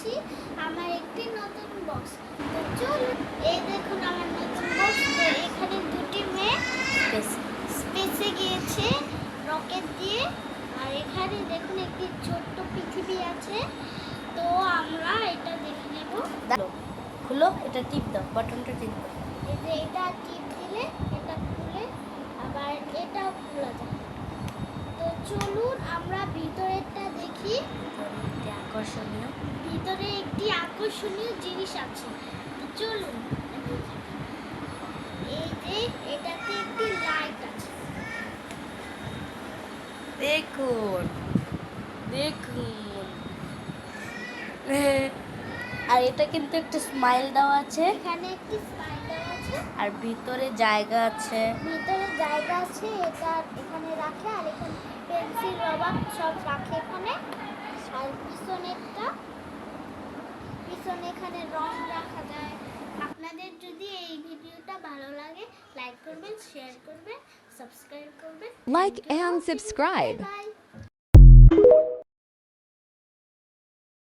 এসেছি আমার একটি নতুন বক্স। তো চলুন, এই দেখুন আমার নতুন বক্স। তো এখানে দুটি মেয়ে স্পেসে গিয়েছে রকেট দিয়ে, আর এখানে দেখুন একটি ছোট্ট পৃথিবী আছে। তো আমরা এটা দেখে নেব। খুলো, এটা টিপ দাও, বাটনটা টিপ দাও। এই যে এটা টিপ দিলে এটা খুলে, আবার এটাও খোলা যায়। তো চলুন আমরা ভিতরেরটা দেখি। ভিতরে একটি আকর্ষণীয় জিনিস আছে। তো চলুন, এই যে এটাতে একটি লাইট আছে। দেখুন দেখুন, আর এটা কিন্তু একটা স্মাইল দেওয়া আছে, এখানে একটি স্পাইক দেওয়া আছে, আর ভিতরে জায়গা আছে। এটা এখানে রাখে, আর এখানে পেন্সিল রবার সব রাখে এখানে। আর পিছনে এখানে রং রাখা যায়। আপনাদের যদি এই ভিডিওটা ভালো লাগে, লাইক করবেন, শেয়ার করবেন, সাবস্ক্রাইব করবেন। Like and subscribe. বাই।